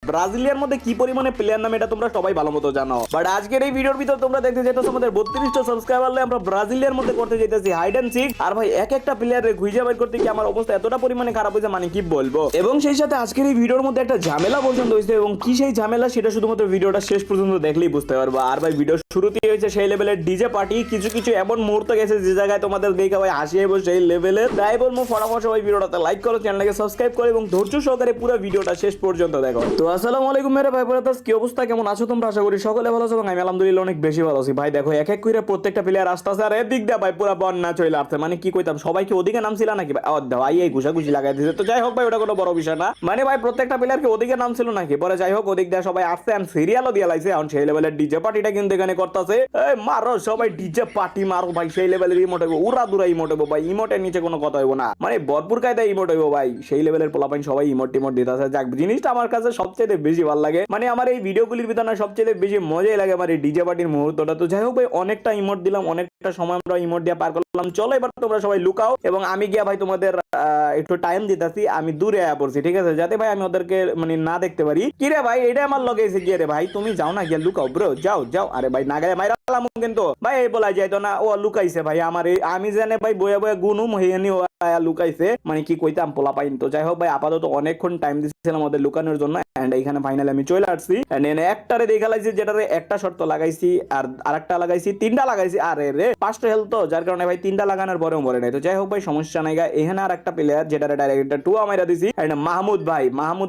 ব্রাজিলিয়ার মধ্যে কি পরিমাণে প্লেয়ার নাম এটা তোমরা সবাই ভালো মতো জানো। বাট আজকের এই ভিডিওর ভিতর তোমরা দেখতে যেতেছো আমাদের 32টা সাবস্ক্রাইবার আমরা ব্রাজিলিয়ার মধ্যে করতে যেতেছি হাইড এন্ড সিক। আর ভাই এক একটা প্লেয়ারের খুঁজে বের করতে কি আমার অবস্থা এতটা পরিমাণে খারাপ হয়েছে মানে কি বলবো। এবং সেই সাথে আজকের এই ভিডিওর মধ্যে একটা ঝামেলা পছন্দ হয়েছে, এবং কি সেই ঝামেলা সেটা শুধুমাত্র ভিডিওটা শেষ পর্যন্ত দেখলেই বুঝতে পারবো। আর ভাই ভিডিও শুরুতেই হয়েছে সেই লেভেলের ডিজে পার্টি, কিছু কিছু এমন মুহূর্ত গেছে যে জায়গায় তোমাদের দেখে ভাই হাসি আইবো সেই লেভেলের। তাই বলবো ফটাফট সবাই ভিডিওটাতে লাইক করো, চ্যানেলটাকে সাবস্ক্রাইব করো এবং ধৈর্য সহকারে পুরো ভিডিওটা শেষ পর্যন্ত দেখো। তো আসসালামু আলাইকুম মেরে ভাই ব্রাদার্স, কি অবস্থা, কেমন আছো তোমরা? আশা করি সকলে ভালো আছো এবং আমি আলহামদুলিল্লাহ অনেক বেশি ভালো আছি। ভাই দেখো এক এক করে প্রত্যেকটা প্লেয়ার আসতেছে আর এদিক দা ভাই পুরো বন্যা চলে আসছে। মানে কি কইতাম, সবাইকে ওদিকে নাম ছিল নাকি ভাই এই ঘুষাঘুষি লাগাই দিয়েছে। তো যাই হোক ভাই ওটা কোনো বড় বিষয় না, মানে ভাই প্রত্যেকটা প্লেয়ারকে ওদিকে নাম ছিল নাকি পরে যাই হোক ওদিক দিয়ে সবাই আসছে আর সিরিয়ালও দিয়ে লাইছে। এখন সেই লেভেলের ডিজে পার্টিটা কিন্তু এখানে করতেছে। এই মারো সবাই ডিজে পার্টি মারো ভাই, সেই লেভেলের ইমোট হইব, উড়া দুরা ইমোট হইব ভাই, ইমোটের নিচে কোনো কথা হইব না, মানে ভরপুর কায়দায় ইমোট হইব ভাই। সেই লেভেলের পোলাপাইন সবাই ইমোট টিমোট দিতেছে। যাক জিনিসটা আমার কাছে সবচেয়ে বেশি ভালো লাগে, মানে আমার এই ভিডিওগুলির ভিতরে না সবচেয়ে বেশি মজাই লাগে আমার এই ডিজে পার্টির মুহূর্তটা। তো যাই হোক ভাই অনেকটা ইমোট দিলাম, অনেকটা সময় আমরা ইমোট দিয়ে পার করলাম। চলো এবার তোমরা সবাই লুকাও এবং আমি গিয়া ভাই তোমাদের একটু টাইম দিতেছি, আমি দূরে আয়া পড়ছি ঠিক আছে, যাতে ভাই আমি ওদেরকে মানে না দেখতে পারি। কি রে ভাই এটা আমার লগে এসে গিয়ে রে ভাই, তুমি যাও না গিয়া লুকাও ব্রো, যাও যাও। আরে ভাই না গায়ে মাইরা কিন্তু ভাই এই বলা যাইতো না, ও লুকাইছে ভাই আমার আমি জানে ভাই বয়া বয়া গুনুম হইনি ও লুকাইছে, মানে কি কইতাম পোলা পাইন। তো যাই হোক ভাই আপাতত অনেকক্ষণ টাইম দিচ্ছিলাম আমাদের লুকানোর জন্য এন্ড এইখানে ফাইনালি আমি চলে আসছি। একটারে দেখা লাইছি যেটারে একটা শর্ত লাগাইছি আর আরেকটা লাগাইছি, তিনটা লাগাইছি আরে রে 5টা হেলথ, তো যার কারণে ভাই তিনটা লাগানোর পরেও মরে নাই। তো যাই হোক ভাই সমস্যা নাই গা। এখানে আর একটা প্লেয়ার যেটারে ডাইরেক্ট টুয়া মাইরা দিছি এন্ড মাহমুদ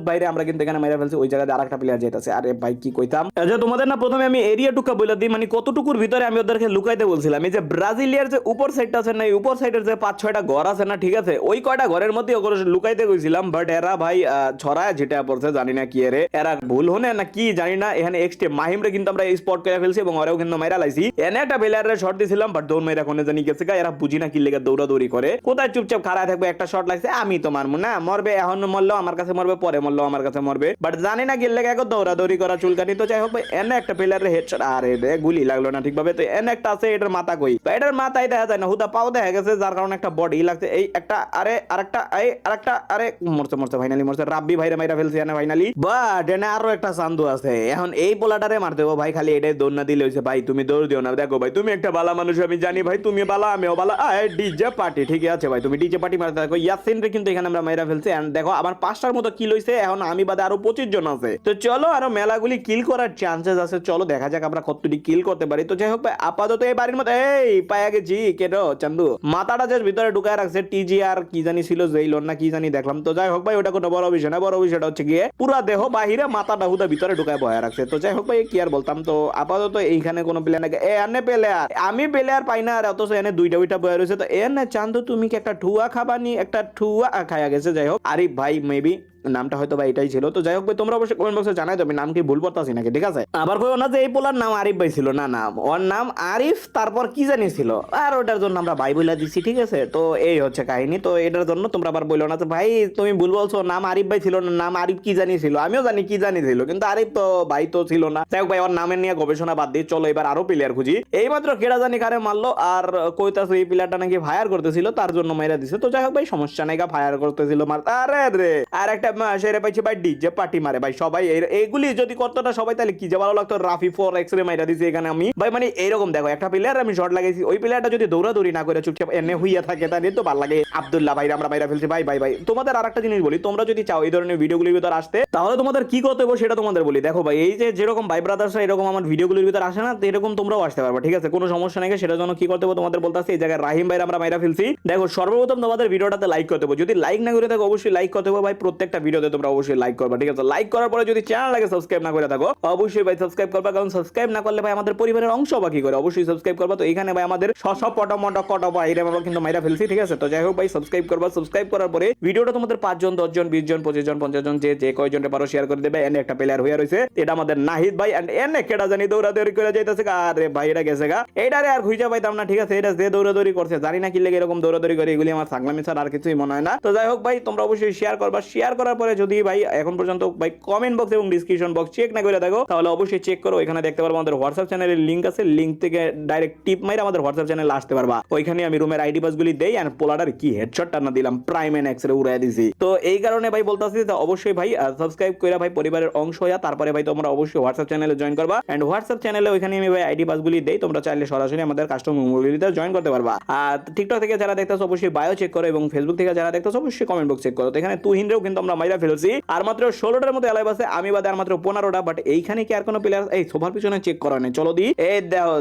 ভাইরে আমরা কিন্তু এখানে মাইরা ফেলছি। ওই জায়গায় আরেকটা প্লেয়ার যাইতাছে। আরে ভাই কি কইতাম, আচ্ছা তোমাদের না প্রথমে আমি এরিয়া টুকা বলে দিই, মানে কতটুকুর ভিতরে আমি ওদেরকে লুকাইতে বলছিলাম। এই যে ব্রাজিলিয়ার যে উপর সাইডটা আছে না, এই উপর সাইডের যে 5-6টা ঘর আছে না ঠিক আছে, ওই কয়টা ঘরের মধ্যে ওগুলো লুকাইতে গেছিলাম। বাট এরা ভাই ছড়ায় যেটা পড়ছে জানি না কি এরে এরা ভুল হনে না কি জানি না। এখানে এক্সটে মাহিমরে কিন্তু আমরা স্পট করে ফেলছি এবং ওরাও কিন্তু মাইরা লাইছি। এনে একটা প্লেয়ারের শট দিছিলাম বাট দৌড় মাইরা কোনে জানি গেছে গা। এরা বুঝি না কি লেগে দৌড়াদৌড়ি করে, কোথায় চুপচাপ খাড়া থাকবে, একটা শট লাগছে আমি তো মারবো না, মরবে এখন মরলেও আমার কাছে মরবে, পরে মরলেও আমার কাছে মরবে, বাট জানি না কি লেগে এখন দৌড়াদৌড়ি করা চুলকানি। তো যাই হোক ভাই এনে একটা প্লেয়ারের হেডশট, আরে রে গুলি লাগলো না ঠিকভাবে। তো এনে একটা আছে এটার মাথা কই, এটার মাথায় দেখা যায় না, হুদা পাও দেখা গেছে, যার কারণে একটা বডি লাগছে। এই একটা আরে আরেকটা এই আরেকটা আরে মরছে মরছে ফাইনালি মরছে। রাব্বি ভাইরে মাইরা ফেলছে এনে ফাইনালি। বাট এনে আরো একটা চান্দু আছে, এখন এই পোলাটারে মারতে হবে ভাই, খালি এটাই দৌড় না দিলে হইছে। ভাই তুমি দৌড় দিও না, দেখো ভাই তুমি একটা বালা মানুষ আমি জানি ভাই, তুমি বালা আমিও বালা। ডিজে পার্টি ঠিক আছে ভাই, তুমি ডিজে পার্টি মারতে থাকো। ইয়াসিনরে কিন্তু এখানে আমরা মাইরা ফেলছি এন্ড দেখো আমার 5টার মতো কিল হইছে, এখন আমি বাদে আরো 25 জন আছে। তো চলো আরো মেলাগুলি কিল করার চান্সেস আছে, চলো দেখা যাক আমরা কতটি কিল করতে পারি। তো যাই হোক ভাই আপাতত এই বাড়ির মধ্যে এই পায়া গেছি কেটো চান্দু মাথাটা যে ভিতরে ঢুকায় রাখছে টিজি আর কি জানি ছিল জেইলন না কি জানি দেখলাম। তো যাই হোক ভাই ওটা কোনো বড় বিষয় না, বড় বিষয়টা হচ্ছে গিয়ে পুরা দেহ বাহিরে মাথাটা হুদা ভিতরে ঢুকায় বয়া রাখছে। তো যাই হোক ভাই কি আর বলতাম। তো আপাতত এইখানে কোনো প্লেয়ার নাকি এনে প্লেয়ার আমি প্লেয়ার পাই না, আর অথচ এনে দুইটা বয়া রয়েছে। তো এনে চান্দু তুমি কি একটা ঠুয়া খাবানি, একটা ঠুয়া খায়া গেছে। যাই হোক আরিফ ভাই মেবি নামটা হয়তো বা এটাই ছিল। তো যাই হোক ভাই তোমরা অবশ্যই কমেন্ট বক্সে জানাই দেবে নাম কি ভুল পড়তাছি নাকি ঠিক আছে। আবার কইও না যে এই পোলার নাম আরিফ ভাই ছিল, না না ওর নাম আরিফ তারপর কি জানি ছিল, আর ওটার জন্য আমরা ভাই বলে দিছি ঠিক আছে। তো এই হচ্ছে কাহিনী। তো এটার জন্য তোমরা আবার বললো না যে ভাই তুমি ভুল বলছো, নাম আরিফ ভাই ছিল না, নাম আরিফ কি জানি ছিল, আমিও জানি কি জানি ছিল কিন্তু আরিফ তো ভাই তো ছিল না। যাই হোক ভাই ওর নামের নিয়ে গবেষণা বাদ দিয়ে চলো এবার আরো প্লেয়ার খুঁজি। এইমাত্র কেডা জানি কারে মারলো আর কইতাছে এই প্লেয়ারটা নাকি ফায়ার করতেছিল তার জন্য মাইরা দিছে। তো যাই হোক ভাই সমস্যা নাই, ফায়ার করতেছিল মার আরে রে। আর একটা সেরে পাইছে ভাই ডিজে পার্টি মারে ভাই সবাই এইগুলি যদি করতো না সবাই তাহলে কি যে ভালো লাগতো। রাফি 4 এক্সরে মাইরা দিছে এখানে আমি ভাই, মানে এইরকম দেখো একটা প্লেয়ার আমি শট লাগাইছি, ওই প্লেয়ারটা যদি দৌড়াদৌড়ি না করে চুপচাপ এনে হইয়া থাকে তাহলে তো ভালো লাগে। আব্দুল্লাহ ভাই আমরা মাইরা ফেলছি ভাই ভাই ভাই। তোমাদের আরেকটা জিনিস বলি, তোমরা যদি চাও এই ধরনের ভিডিওগুলির ভিতর আসতে তাহলে তোমাদের কি করতে হবে সেটা তোমাদের বলি। দেখো ভাই এই যে যেরকম ভাই ব্রাদার্সরা এরকম আমার ভিডিওগুলির ভিতর আসে না, এরকম তোমরাও আসতে পারবে ঠিক আছে, কোনো সমস্যা নেই। সেটার জন্য কি করতে হবে তোমাদের বলতেছি, এই জায়গায় রাহিম ভাই আমরা মাইরা ফেলছি। দেখো সর্বপ্রথম তোমাদের ভিডিওটাতে লাইক করতে হবে, যদি লাইক না করে থাকো অবশ্যই লাইক করতে হবে ভাই, প্রত্যেকটা ভিডিওতে তোমরা অবশ্যই লাইক করবে ঠিক আছে। লাইক করার পরে যদি চ্যানেলটাকে সাবস্ক্রাইব না করে থাকো অবশ্যই ভাই সাবস্ক্রাইব করবা, কারণ সাবস্ক্রাইব না করলে ভাই আমাদের পরিবারের অংশ বাকি করে, অবশ্যই সাবস্ক্রাইব করবা। তো এখানে ভাই আমাদের সব পটমট কট ভাই আমরা কিন্তু মাইরা ফেলছি ঠিক আছে। তো যাই হোক ভাই সাবস্ক্রাইব করবা, সাবস্ক্রাইব করার পরে ভিডিওটা তোমাদের 5 জন 10 জন 20 জন 25 জন 50 জন যে কয়জনকে পারো শেয়ার করে দেবে। এনে একটা প্লেয়ার হইয়া রইছে, এটা আমাদের নাহিদ ভাই এন্ড এনে কেডা জানি দৌড়াদৌড়ি করে যাইতাছে। আরে ভাই এটা গেছে গা, এইটারে আর খুঁজে পাইতাম না ঠিক আছে। এটা যে দৌড়াদৌড়ি করছে জানি না কি লাগে এরকম দৌড়াদৌড়ি করে, এগুলি আমার ছাগলামি ছাড়া আর কিছুই মনে হয় না। তো যাই হোক ভাই তোমরা অবশ্যই শেয়ার করবা, শেয়ার করার করার পরে যদি ভাই এখন পর্যন্ত ভাই কমেন্ট বক্স এবং ডিসক্রিপশন বক্স চেক না করে দেখো তাহলে অবশ্যই চেক করো, এখানে দেখতে পারবো আমাদের হোয়াটসঅ্যাপ চ্যানেলের লিঙ্ক আছে, লিঙ্ক থেকে ডাইরেক্ট টিপ মাইরে আমাদের হোয়াটসঅ্যাপ চ্যানেলে আসতে পারবা। ওইখানে আমি রুমের আইডি পাসগুলি দেই এন্ড পোলাটার কি হেডশটটা না দিলাম প্রাইম এন্ড এক্স রে উড়াই দিছি। তো এই কারণে ভাই বলতাছি অবশ্যই ভাই সাবস্ক্রাইব কইরা ভাই পরিবারের অংশ হইয়া তারপরে ভাই তোমরা অবশ্যই হোয়াটসঅ্যাপ চ্যানেলে জয়েন করবা এন্ড হোয়াটসঅ্যাপ চ্যানেলে ওইখানে আমি ভাই আইডি পাসগুলি দেই, তোমরা চাইলে সরাসরি আমাদের কাস্টমার মোবাইলিতে জয়েন করতে পারবা। আর টিকটক থেকে যারা দেখতেছো অবশ্যই বায়ো চেক করো এবং ফেসবুক থেকে যারা দেখতেছো অবশ্যই কমেন্ট বক্স চেক করো। তো এখানে তুহিনরেও কিন্তু আমরা মাইরা ফেলছি, আর মাত্র 16টার মতো এলাইভ আছে, আমি বাদে আর মাত্র 15টা। বাট এইখানে কি আর কোনো প্লেয়ার এই সোফার পিছনে চেক করা নেই? চলো দি এই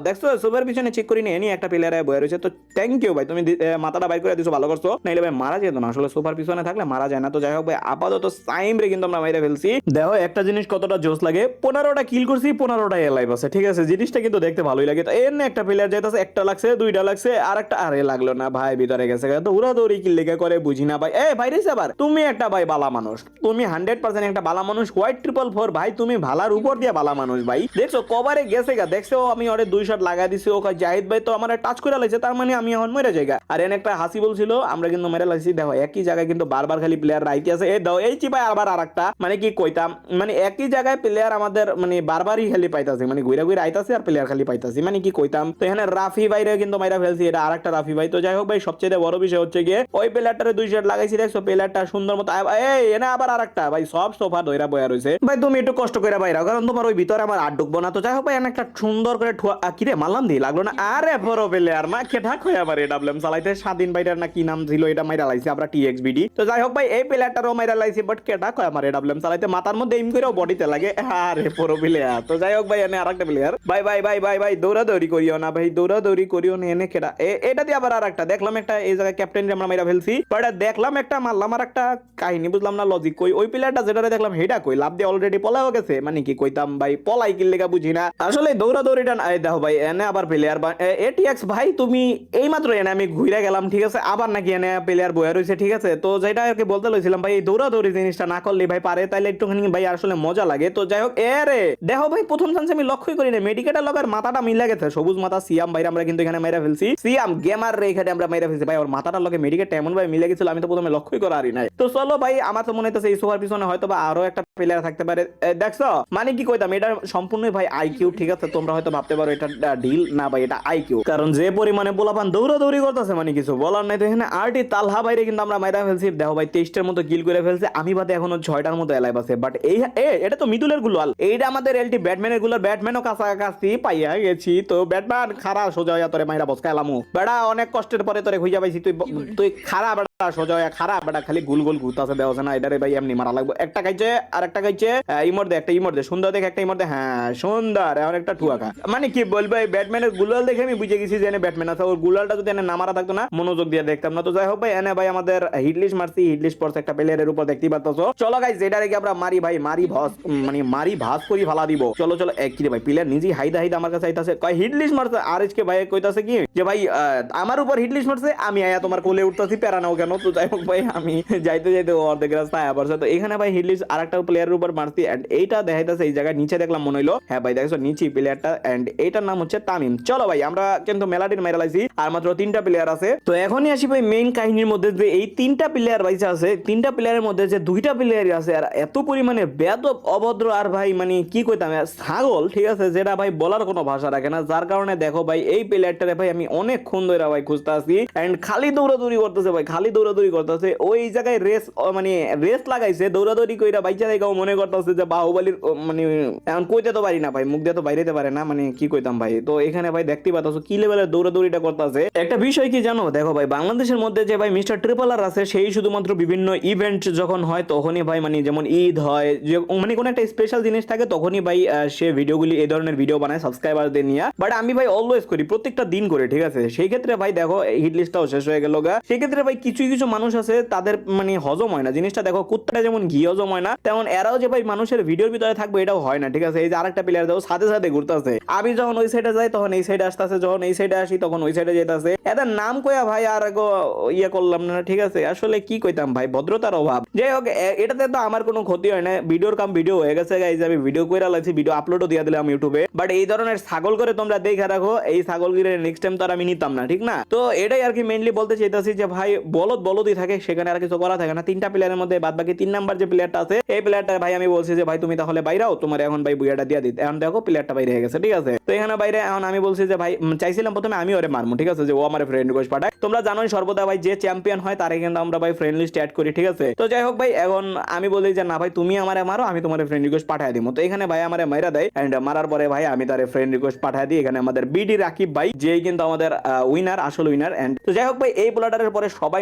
দেখছো সোফার পিছনে চেক করি নি, এনি একটা প্লেয়ার বয়ে রয়েছে। তো থ্যাংক ইউ ভাই, তুমি মাথাটা বাইর করে দিছো, ভালো করছো, নাইলে ভাই মারা যেত না, আসলে সোফার পিছনে থাকলে মারা যায় না। তো যাই হোক ভাই আপাতত সাইম রে কিন্তু আমরা মাইরা ফেলছি। দেখো একটা জিনিস কতটা জোস লাগে, 15টা কিল করছি, 15টা এলাইভ আছে, ঠিক আছে, জিনিসটা কিন্তু দেখতে ভালোই লাগে। তো এর একটা প্লেয়ার যাইতাছে, একটা লাগছে, দুইটা লাগছে, আর একটা আরে লাগলো না ভাই, ভিতরে গেছে। তো উড়া দৌড়ি কিল লেগে করে বুঝি না ভাই। ভাই রে আবার তুমি একটা ভাই বালা মানুষ, তুমি 100% একটা বালা মানুষ, হোয়াইট 444 ভাই, তুমি ভালার উপর দিয়ে বালা মানুষ ভাই। দেখছো কভারে গেছে গা, দেখছো আমি ওরে 2 শট লাগাই দিছি, ও জাহিদ ভাই তো আমার টাচ করে লাইছে, তার মানে আমি এখন মরে যাই। আর এনে একটা হাসি বলছিল, আমরা কিন্তু মেরে লাইছি। দেখো একই জায়গায় কিন্তু বারবার খালি প্লেয়ার রাইতে আছে। দাও এই চিপাই আবার আরেকটা, মানে কি কইতাম, মানে একই জায়গায় প্লেয়ার আমাদের মানে বারবারই খালি পাইতাছে, মানে ঘুরে ঘুরে আইতাছে আর প্লেয়ার খালি পাইতাছে, মানে কি কইতাম। তো এখানে রাফি ভাইরে কিন্তু মাইরা ফেলছি, এটা আরেকটা রাফি ভাই। তো যাই হোক ভাই সবচেয়ে বড় বিষয় হচ্ছে গিয়ে ওই প্লেয়ারটারে 2 শট লাগাইছি, দেখছো প্লেয়ারটা সুন্দর মতো এনে আবার আরেকটা ভাই, সব সোফা ধইরা বয়া রইছে ভাই। তুমি একটু কষ্ট করে বাইরাও, কারণ তোমার ওই ভিতরে আমার আর ঢুকবো না। তো যাই হোক ভাই একটা সুন্দর করে কিরে মারলাম দি লাগলো না, আরে বড় প্লেয়ার মা খেটা খয় আমার এডাব্লিউএম চালাইতে স্বাধীন ভাইটার না কি নাম ছিল, এটা মাইরা লাইছি আমরা টিএক্সবিডি। তো যাই হোক ভাই এই প্লেয়ারটারও মাইরা লাইছি, বাট কেটা খয় আমার এডাব্লিউএম চালাইতে, মাথার মধ্যে এম করেও বডিতে লাগে, আরে বড় প্লেয়ার। তো যাই হোক ভাই এনে আরেকটা প্লেয়ার, ভাই ভাই ভাই ভাই ভাই দৌড়াদৌড়ি করিও না ভাই, দৌড়াদৌড়ি করিও না, এনে কেটা এটা দিয়ে আবার আরেকটা দেখলাম একটা, এই জায়গায় ক্যাপ্টেন আমরা মাইরা ফেলছি, বাট দেখলাম একটা মারলাম আর একটা কাহিনী বুঝলাম না লজিক কই, ওই প্লেয়ারটা যেটা দেখলাম হেটা কই, লাভ দিয়ে অলরেডি পলাও গেছে, মানে কি কইতাম ভাই পলাই কি লেগা বুঝি না আসলে দৌড়াদৌড়িটা। দেখো ভাই এনে আবার প্লেয়ার এটিএক্স ভাই, তুমি এই মাত্র এনে আমি ঘুরে গেলাম, ঠিক আছে, আবার নাকি এনে প্লেয়ার বয়া রয়েছে, ঠিক আছে। তো যেটা আর কি বলতে লইছিলাম ভাই, এই দৌড়াদৌড়ি জিনিসটা না করলে ভাই পারে তাইলে একটুখানি ভাই আসলে মজা লাগে। তো যাই হোক রে দেখো ভাই প্রথম চান্সে আমি লক্ষ্যই করি না, মেডিকেটার লগার মাথাটা মিলে গেছে, সবুজ মাথা সিয়াম ভাই আমরা কিন্তু এখানে মাইরা ফেলছি, সিয়াম গেমার রে এখানে আমরা মাইরা ফেলছি ভাই, ওর মাথাটার লগে মেডিকেট এমন ভাই মিলে গেছিল, আমি তো প্রথমে লক্ষ্যই করা আরি নাই। তো চলো ভাই আমার তো মনে হইতেছে এই সোফার পিছনে হয়তো বা আরো একটা প্লেয়ার থাকতে পারে, দেখছো মানে কি কইতাম, এটা সম্পূর্ণ ভাই আইকিউ, ঠিক আছে, তোমরা হয়তো ভাবতে পারো এটা ডিল না ভাই, এটা আইকিউ, কারণ যে পরিমাণে পোলাপান দৌড়াদৌড়ি করতেছে মানে কিছু বলার নাই। তো এখানে আরটি তালহা বাইরে কিন্তু আমরা মাইরা ফেলছি, দেখো ভাই 23টার মতো কিল করে ফেলছে, আমি বাদে এখনো 6টার মতো এলাইভ আছে। বাট এই এটা তো মিদুলের গুলাল, এইটা আমাদের এলটি ব্যাটম্যানের গুলার, ব্যাটম্যানও কাছাকাছি পাইয়া গেছি। তো ব্যাটম্যান খারাপ সোজা হইয়া তোরে মাইরা বসকাইলামু বেড়া, অনেক কষ্টের পরে তোরে খুঁজা পাইছি, তুই খারাপ সোজা হয়ে খারাপ বেটা, খালি গুল গুল ঘুরতাছে দেওয়া না, এটারে ভাই এমনি মারা লাগবে। একটা খাইছে আর একটা খাইছে, ইমর দে একটা, ইমর দে সুন্দর দেখে একটা, ইমর দে হ্যাঁ সুন্দর, এখন একটা ঠুয়াকা, মানে কি বলবো এই ব্যাটম্যানের গুলাল দেখে আমি বুঝে গেছি যে এনে ব্যাটম্যান আছে, ওর গুলালটা যদি এনে না মারা থাকতো না মনোযোগ দিয়ে দেখতাম না। তো যাই হোক ভাই এনে ভাই আমাদের হিটলিস্ট মারছি, হিটলিস্ট পড়ছে একটা প্লেয়ারের উপর দেখতেই পারতাছো। চলো গাইস এটা রেখে আমরা মারি ভাই, মারি ভাস মানে মারি ভাস করি ফালা দিব। চলো চলো এক কি রে ভাই প্লেয়ার নিজেই হাইদা হাইদা আমার কাছে আইতাছে, কয় হিটলিস্ট মারছে, আর এসকে ভাই কইতাছে কি যে ভাই আমার উপর হিটলিস্ট মারছে, আমি আয়া তোমার কোলে উঠতাছি, প্যারা নাও কেন। তো যাই হোক ভাই আমি যাইতে যাইতে অর্ধেক রাস্তা আয়া পড়ছে। তো এখানে ভাই হিটলিস্ট আরেকটা প্লেয়ারের উপর মারছি, এন্ড এইটা দেখাইতাছে এই জায়গায় নিচে দেখলাম মনে হইলো, হ্যাঁ ভাই দেখছো নিচে প্লেয়ারটা, এন্ড এইটার নাম হচ্ছে তামিম। চলো ভাই আমরা কিন্তু মেলাডিন মেরা লাইছি, আর মাত্র 3টা প্লেয়ার আছে। তো এখনই আসি ভাই মেইন কাহিনীর মধ্যে, যে এই 3টা প্লেয়ার বাইসা আছে, 3টা প্লেয়ারের মধ্যে যে 2টা প্লেয়ার আছে আর এত পরিমাণে বেয়াদব অভদ্র, আর ভাই মানে কি কইতাম ছাগল, ঠিক আছে, যেটা ভাই বলার কোনো ভাষা রাখে না। যার কারণে দেখো ভাই এই প্লেয়ারটারে ভাই আমি অনেকক্ষণ ধরে ভাই খুঁজতে আসি, এন্ড খালি দৌড়াদৌড়ি করতেছে ভাই, খালি দৌড়াদৌড়ি করতেছে, ওই জায়গায় রেস মানে রেস লাগাইছে, দৌড়াদৌড়ি কইরা বাইচা দেখাও মনে করতেছে যে বাহুবলীর, মানে এখন কইতে তো পারি না ভাই, মুখ দিয়ে তো বাইরেতে পারে না, মানে কি কইতাম ভাই। তো এখানে ভাই দেখতে পাচ্ছ কি লেভেলের দৌড়াদৌড়িটা করতেছে। একটা বিষয় কি জানো, দেখো ভাই বাংলাদেশের মধ্যে যে ভাই মিস্টার ট্রিপল আর আছে, সেই শুধুমাত্র বিভিন্ন ইভেন্ট যখন হয় তখনই ভাই, মানে যেমন ঈদ হয়, যে মানে কোনো একটা স্পেশাল জিনিস থাকে তখনই ভাই সে ভিডিওগুলি এই ধরনের ভিডিও বানায় সাবস্ক্রাইবারদের নিয়ে। বাট আমি ভাই অলওয়েজ করি, প্রত্যেকটা দিন করে, ঠিক আছে। সেই ক্ষেত্রে ভাই দেখো হিট লিস্টটাও শেষ হয়ে গেল গা। সেই ক্ষেত্রে ভাই কিছু কিছু মানুষ আছে তাদের মানে হজম হয় না জিনিসটা। দেখো কুত্তাটা যেমন ঘি হজম হয় না, তেমন এরাও যে ভাই মানুষের ভিডিওর ভিতরে থাকবে এটাও হয় না, ঠিক আছে। এই যে আরেকটা প্লেয়ার দেখো সাথে সাথে ঘুরতেছে, আমি যখন ওই সাইডে যাই তখন এই সাইডে আসতেছে, যখন এই সাইডে আসি তখন ওই সাইডে যেতেছে। এদের নাম কয়া ভাই আর ইয়ে করলাম না, ঠিক আছে। আসলে কি কইতাম ভাই, ভদ্রতার অভাব। যাই হোক এটাতে তো আমার কোনো ক্ষতি হয় না, ভিডিওর কাম ভিডিও হয়ে গেছে গাইজ, আমি ভিডিও কইরা লাগছি, ভিডিও আপলোডও দিয়ে দিলাম ইউটিউবে। বাট এই ধরনের ছাগল করে তোমরা দেখে রাখো, এই ছাগল গিরে নেক্সট টাইম তো আর আমি নিতাম না, ঠিক না। তো এটাই আর কি মেইনলি বলতে চাইতাছি যে ভাই বলো বলদই থাকে, সেখানে আর কিছু করা থাকে না। 3টা প্লেয়ারের মধ্যে বাদ বাকি 3 নাম্বার যে প্লেয়ারটা আছে এই প্লেয়ারটা ভাই আমি বলছি যে ভাই তুমি তাহলে বাইরাও, তোমার এখন ভাই বুয়াটা দিয়ে দিতে। এখন দেখো প্লেয়ারটা বাইরে হয়ে গেছে, ঠিক আছে। তো এখানে বাইরে এখন আমি বলছি যে ভাই চাইছিলাম প্রথমে আমি ওরে মারমু, ঠিক আছে, যে ও আমার ফ্রেন্ড রিকোয়েস্ট পাঠায়। তোমরা জানোই সর্বদা ভাই যে চ্যাম্পিয়ন হয় তারে কিন্তু আমরা ভাই ফ্রেন্ড লিস্ট অ্যাড করি, ঠিক আছে। তো যাই হোক ভাই এখন আমি বলি যে না ভাই তুমি আমারে মারো, আমি তোমার ফ্রেন্ড রিকোয়েস্ট পাঠায় দিব। তো এখানে ভাই আমারে মাইরা দেয়, এন্ড মারার পরে ভাই আমি তারে ফ্রেন্ড রিকোয়েস্ট পাঠায় দিই। এখানে আমাদের বিডি রাকিব ভাই যেই কিন্তু আমাদের উইনার, আসল উইনার। এন্ড তো যাই হোক ভাই এই পোলাটারের পরে সবাই